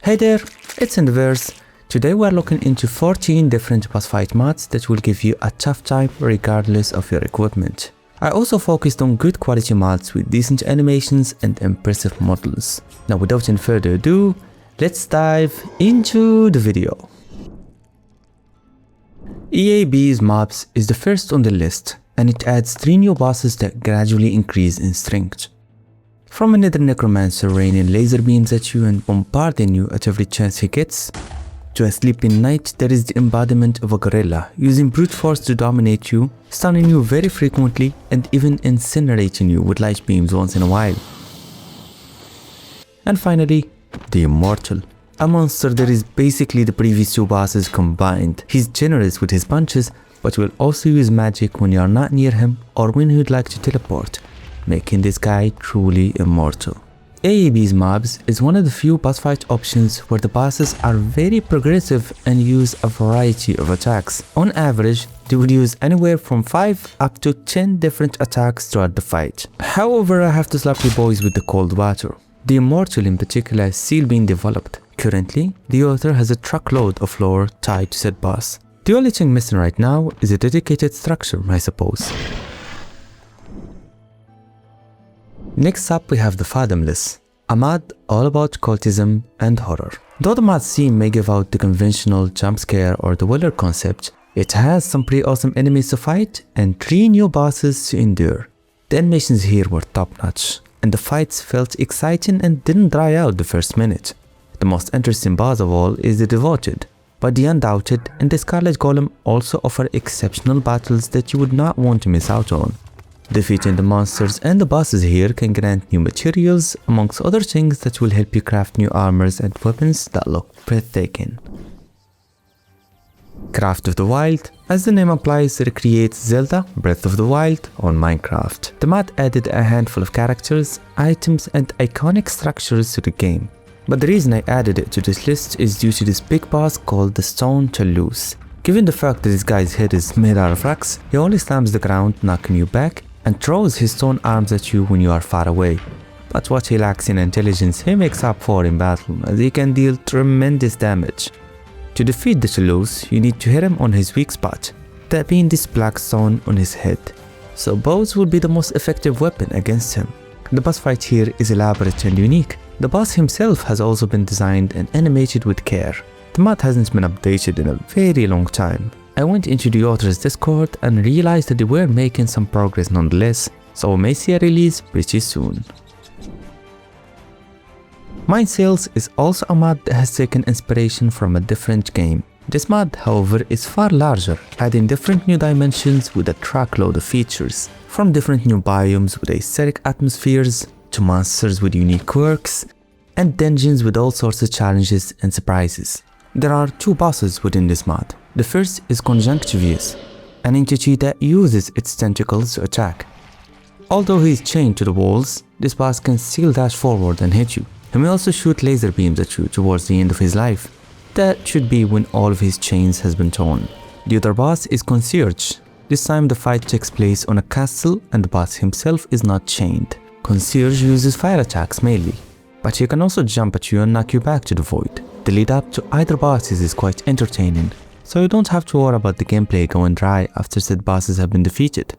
Hey there, it's EnderVerse. Today we are looking into 14 different boss fight mods that will give you a tough time regardless of your equipment. I also focused on good quality mods with decent animations and impressive models. Now without any further ado, let's dive into the video. EEEAB's mobs is the first on the list, and it adds 3 new bosses that gradually increase in strength. From a nether necromancer raining laser beams at you and bombarding you at every chance he gets, to a sleeping knight that is the embodiment of a gorilla, using brute force to dominate you, stunning you very frequently and even incinerating you with light beams once in a while. And finally, the Immortal. A monster that is basically the previous 2 bosses combined. He's generous with his punches, but will also use magic when you are not near him or when he would like to teleport, making this guy truly immortal. EEEAB's mobs is one of the few boss fight options where the bosses are very progressive and use a variety of attacks. On average, they will use anywhere from 5 up to 10 different attacks throughout the fight. However, I have to slap you boys with the cold water. The Immortal in particular is still being developed. Currently, the author has a truckload of lore tied to said boss. The only thing missing right now is a dedicated structure, I suppose. Next up we have the Fathomless, a mod all about cultism and horror. Though the mod scene may give out the conventional jump scare or the Weller concept, it has some pretty awesome enemies to fight and 3 new bosses to endure. The animations here were top notch, and the fights felt exciting and didn't dry out the first minute. The most interesting boss of all is the Devoted, but the Undoubted and the Scarlet Golem also offer exceptional battles that you would not want to miss out on. Defeating the monsters and the bosses here can grant new materials, amongst other things that will help you craft new armors and weapons that look breathtaking. Craft of the Wild, as the name implies, recreates Zelda Breath of the Wild on Minecraft. The mod added a handful of characters, items and iconic structures to the game. But the reason I added it to this list is due to this big boss called the Stone Toulouse. Given the fact that this guy's head is made out of rocks, he only slams the ground, knocking you back, and throws his stone arms at you when you are far away. But what he lacks in intelligence he makes up for in battle, as he can deal tremendous damage. To defeat the Toulouse, you need to hit him on his weak spot, that being this black stone on his head. So bows will be the most effective weapon against him. The boss fight here is elaborate and unique. The boss himself has also been designed and animated with care. The mod hasn't been updated in a very long time. I went into the author's Discord and realized that they were making some progress nonetheless, so we may see a release pretty soon. Mind Sails is also a mod that has taken inspiration from a different game. This mod, however, is far larger, adding different new dimensions with a truckload of features, from different new biomes with aesthetic atmospheres, to monsters with unique quirks, and dungeons with all sorts of challenges and surprises. There are 2 bosses within this mod. The first is Conjunctivius, an entity that uses its tentacles to attack. Although he is chained to the walls, this boss can still dash forward and hit you. He may also shoot laser beams at you towards the end of his life. That should be when all of his chains has been torn. The other boss is Concierge. This time the fight takes place on a castle and the boss himself is not chained. Concierge uses fire attacks mainly, but he can also jump at you and knock you back to the void. The lead up to either bosses is quite entertaining, so you don't have to worry about the gameplay going dry after said bosses have been defeated.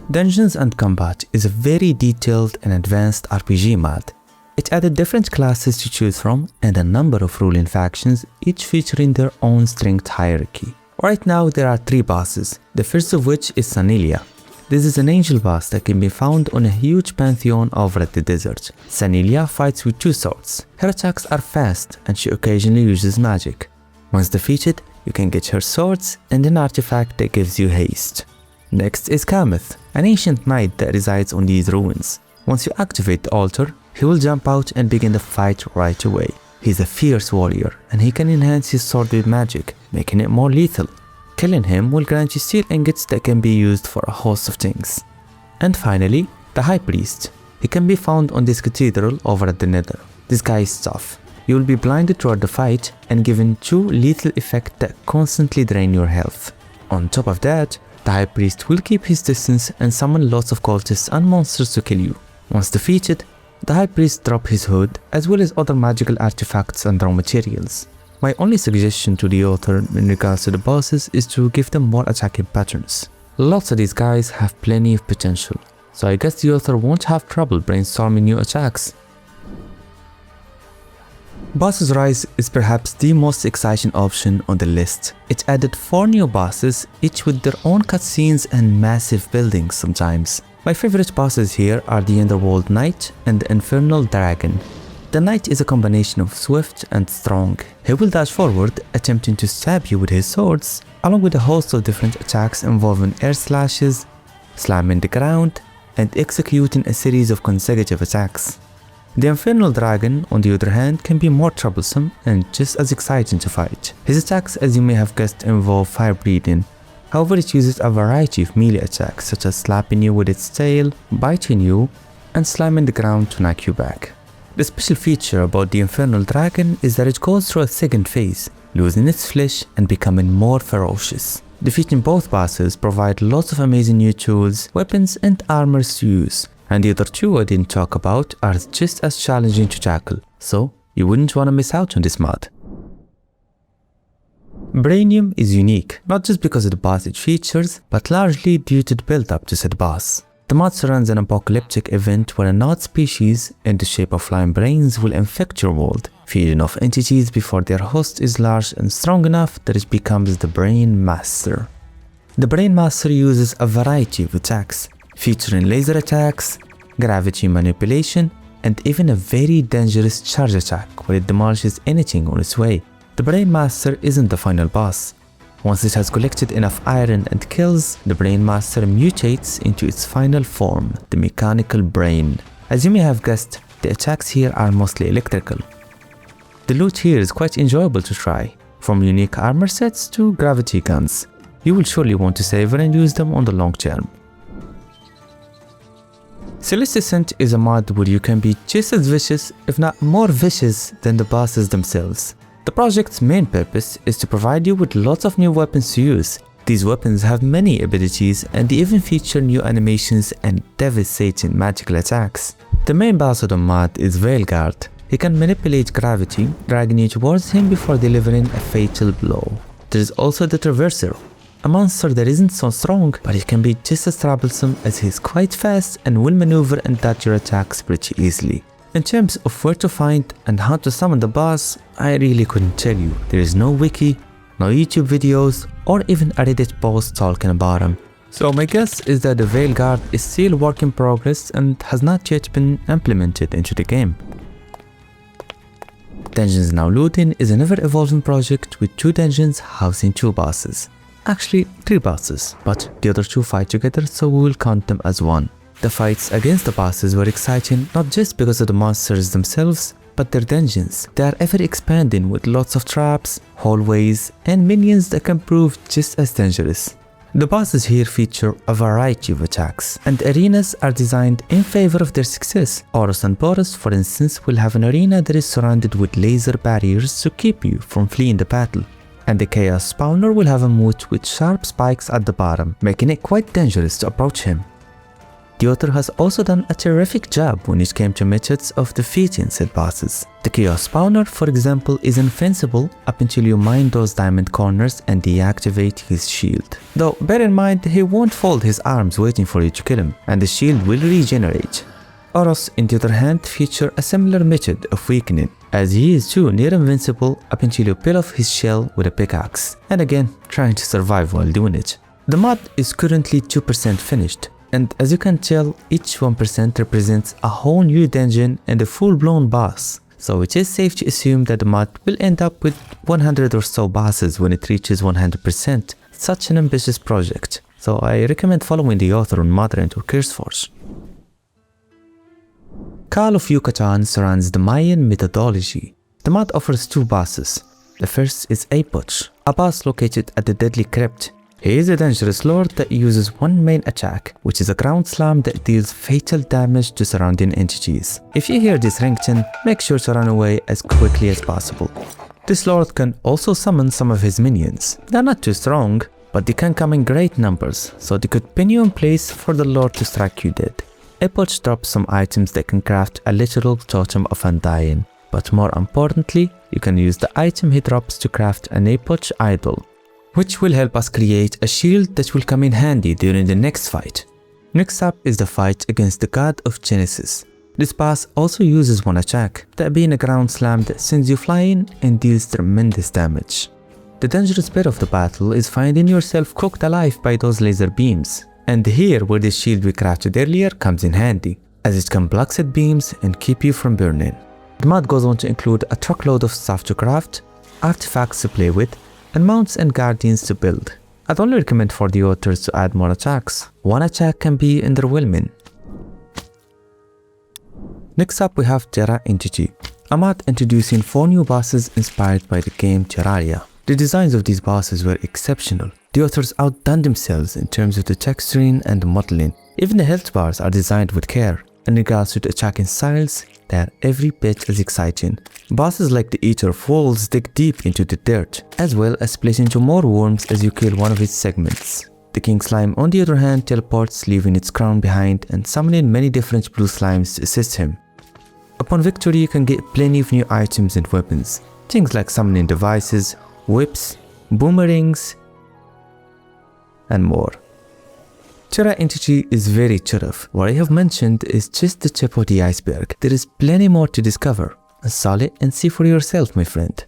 Dungeons and Combat is a very detailed and advanced RPG mod. It added different classes to choose from and a number of ruling factions, each featuring their own strength hierarchy. Right now there are 3 bosses, the first of which is Sanilia. This is an angel boss that can be found on a huge pantheon over at the desert. Sanilia fights with 2 swords. Her attacks are fast and she occasionally uses magic. Once defeated, you can get her swords and an artifact that gives you haste. Next is Kameth, an ancient knight that resides on these ruins. Once you activate the altar, he will jump out and begin the fight right away. He's a fierce warrior and he can enhance his sword with magic, making it more lethal. Killing him will grant you steel ingots that can be used for a host of things. And finally, the High Priest. He can be found on this cathedral over at the Nether. This guy is tough. You will be blinded throughout the fight and given 2 lethal effects that constantly drain your health. On top of that, the High Priest will keep his distance and summon lots of cultists and monsters to kill you. Once defeated, The High Priest drops his hood, as well as other magical artifacts and raw materials. My only suggestion to the author in regards to the bosses is to give them more attacking patterns. Lots of these guys have plenty of potential, so I guess the author won't have trouble brainstorming new attacks. Bosses Rise is perhaps the most exciting option on the list. It added 4 new bosses, each with their own cutscenes and massive buildings sometimes. My favorite bosses here are the Underworld Knight and the Infernal Dragon. The Knight is a combination of swift and strong. He will dash forward, attempting to stab you with his swords, along with a host of different attacks involving air slashes, slamming the ground, and executing a series of consecutive attacks. The Infernal Dragon, on the other hand, can be more troublesome and just as exciting to fight. His attacks, as you may have guessed, involve fire breathing. However, it uses a variety of melee attacks, such as slapping you with its tail, biting you, and slamming the ground to knock you back. The special feature about the Infernal Dragon is that it goes through a second phase, losing its flesh and becoming more ferocious. Defeating both bosses provide lots of amazing new tools, weapons, and armors to use. And the other 2 I didn't talk about are just as challenging to tackle, so you wouldn't want to miss out on this mod. Brainium is unique, not just because of the boss it features, but largely due to the build-up to said boss. The mod surrounds an apocalyptic event where a node species, in the shape of flying brains, will infect your world, feeding off entities before their host is large and strong enough that it becomes the Brain Master. The Brain Master uses a variety of attacks, featuring laser attacks, gravity manipulation, and even a very dangerous charge attack where it demolishes anything on its way. The Brain Master isn't the final boss. Once it has collected enough iron and kills, the Brain Master mutates into its final form, the Mechanical Brain. As you may have guessed, the attacks here are mostly electrical. The loot here is quite enjoyable to try, from unique armor sets to gravity guns. You will surely want to savor and use them on the long term. Celestisynth is a mod where you can be just as vicious, if not more vicious, than the bosses themselves. The project's main purpose is to provide you with lots of new weapons to use. These weapons have many abilities and they even feature new animations and devastating magical attacks. The main boss of the mod is Veilguard. He can manipulate gravity, dragging you towards him before delivering a fatal blow. There is also the Traverser, a monster that isn't so strong, but it can be just as troublesome as he's quite fast and will maneuver and dodge your attacks pretty easily. In terms of where to find and how to summon the boss, I really couldn't tell you. There is no wiki, no YouTube videos, or even a Reddit post talking about him. So my guess is that the Veilguard is still work in progress and has not yet been implemented into the game. Dungeons Now Looting is an ever-evolving project with 2 dungeons housing 2 bosses. Actually 3 bosses, but the other 2 fight together, so we will count them as 1. The fights against the bosses were exciting not just because of the monsters themselves, but their dungeons. They are ever expanding with lots of traps, hallways, and minions that can prove just as dangerous. The bosses here feature a variety of attacks, and arenas are designed in favor of their success. Horus and Porus, for instance, will have an arena that is surrounded with laser barriers to keep you from fleeing the battle. And the Chaos Spawner will have a moat with sharp spikes at the bottom, making it quite dangerous to approach him. The author has also done a terrific job when it came to methods of defeating said bosses. The Chaos Spawner, for example, is invincible up until you mine those diamond corners and deactivate his shield. Though bear in mind, he won't fold his arms waiting for you to kill him, and the shield will regenerate. Horus, on the other hand, feature a similar method of weakening, as he is too near invincible up until you peel off his shell with a pickaxe, and again, trying to survive while doing it. The mod is currently 2% finished, and as you can tell, each 1% represents a whole new dungeon and a full-blown boss, so it is safe to assume that the mod will end up with 100 or so bosses when it reaches 100%. Such an ambitious project, so I recommend following the author on Monarch or CurseForge. Call of Yucatán surrounds the Mayan methodology. The mod offers 2 bosses. The first is Apoch, a boss located at the Deadly Crypt. He is a dangerous lord that uses one main attack, which is a ground slam that deals fatal damage to surrounding entities. If you hear this ringtone, make sure to run away as quickly as possible. This lord can also summon some of his minions. They are not too strong, but they can come in great numbers, so they could pin you in place for the lord to strike you dead. Epoch drops some items that can craft a literal totem of undying, but more importantly, you can use the item he drops to craft an Epoch idol, which will help us create a shield that will come in handy during the next fight. Next up is the fight against the god of Genesis. This boss also uses one attack, that being a ground slam that sends you flying and deals tremendous damage. The dangerous bit of the battle is finding yourself cooked alive by those laser beams, and here where the shield we crafted earlier comes in handy, as it can block said beams and keep you from burning. The mod goes on to include a truckload of stuff to craft, artifacts to play with, and mounts and guardians to build. I'd only recommend for the authors to add more attacks. One attack can be underwhelming. Next up we have Terra Entity, a mod introducing 4 new bosses inspired by the game Terraria. The designs of these bosses were exceptional. The authors outdone themselves in terms of the texturing and the modeling. Even the health bars are designed with care. In regards to the attacking styles, they are every bit as exciting. Bosses like the Eater of Walls dig deep into the dirt, as well as split into more worms as you kill one of its segments. The King Slime on the other hand teleports, leaving its crown behind and summoning many different blue slimes to assist him. Upon victory you can get plenty of new items and weapons, things like summoning devices, whips, boomerangs, and more. Terra Entity is very tough. What I have mentioned is just the tip of the iceberg. There is plenty more to discover. Install it and see for yourself, my friend.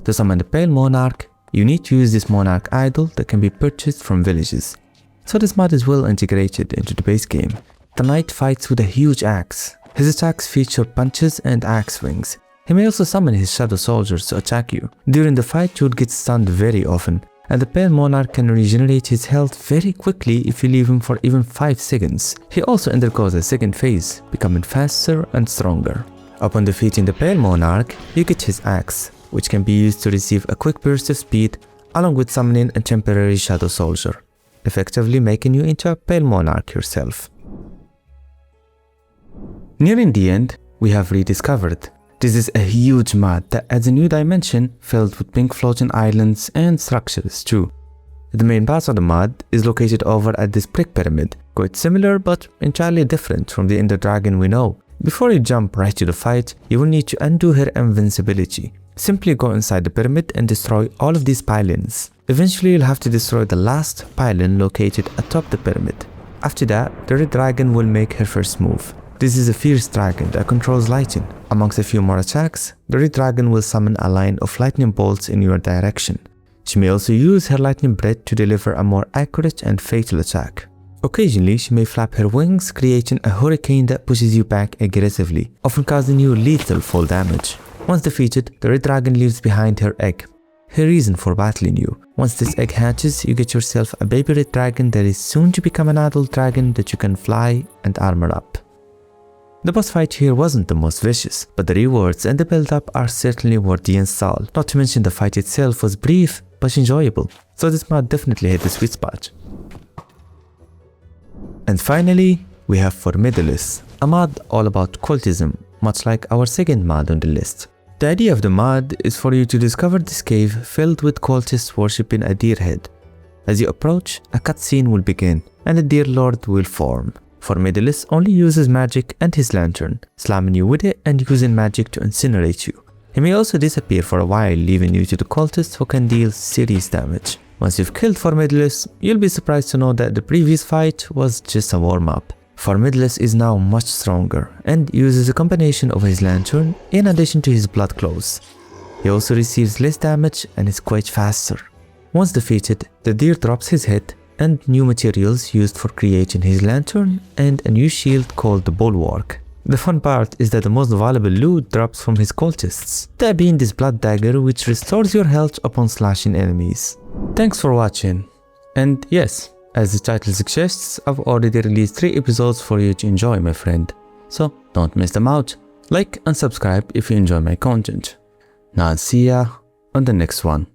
To summon the Pale Monarch, you need to use this Monarch idol that can be purchased from villages. So this mod is well integrated into the base game. The knight fights with a huge axe. His attacks feature punches and axe swings. He may also summon his shadow soldiers to attack you. During the fight you would get stunned very often, and the Pale Monarch can regenerate his health very quickly if you leave him for even 5 seconds. He also undergoes a second phase, becoming faster and stronger. Upon defeating the Pale Monarch, you get his axe, which can be used to receive a quick burst of speed along with summoning a temporary shadow soldier, effectively making you into a Pale Monarch yourself. Nearing the end, we have Rediscovered. This is a huge mod that adds a new dimension filled with pink floating islands and structures too. The main boss of the mod is located over at this brick pyramid, quite similar but entirely different from the Ender Dragon we know. Before you jump right to the fight, you will need to undo her invincibility. Simply go inside the pyramid and destroy all of these pylons. Eventually you'll have to destroy the last pylon located atop the pyramid. After that, the Red Dragon will make her first move. This is a fierce dragon that controls lightning. Amongst a few more attacks, the Red Dragon will summon a line of lightning bolts in your direction. She may also use her lightning breath to deliver a more accurate and fatal attack. Occasionally, she may flap her wings, creating a hurricane that pushes you back aggressively, often causing you lethal fall damage. Once defeated, the Red Dragon leaves behind her egg, her reason for battling you. Once this egg hatches, you get yourself a baby Red Dragon that is soon to become an adult dragon that you can fly and armor up. The boss fight here wasn't the most vicious, but the rewards and the build-up are certainly worth the install. Not to mention the fight itself was brief but enjoyable, so this mod definitely hit the sweet spot. And finally, we have Formidulus, a mod all about cultism, much like our second mod on the list. The idea of the mod is for you to discover this cave filled with cultists worshipping a deer head. As you approach, a cutscene will begin, and a deer lord will form. Formidulus only uses magic and his lantern, slamming you with it and using magic to incinerate you. He may also disappear for a while, leaving you to the cultists who can deal serious damage. Once you've killed Formidulus, you'll be surprised to know that the previous fight was just a warm-up. Formidulus is now much stronger and uses a combination of his lantern in addition to his blood claws. He also receives less damage and is quite faster. Once defeated, the deer drops his head and new materials used for creating his lantern and a new shield called the Bulwark. The fun part is that the most valuable loot drops from his cultists, that being this blood dagger which restores your health upon slashing enemies. Thanks for watching, and yes, as the title suggests, I've already released 3 episodes for you to enjoy, my friend, so don't miss them out. Like and subscribe if you enjoy my content. Now I'll see ya on the next one.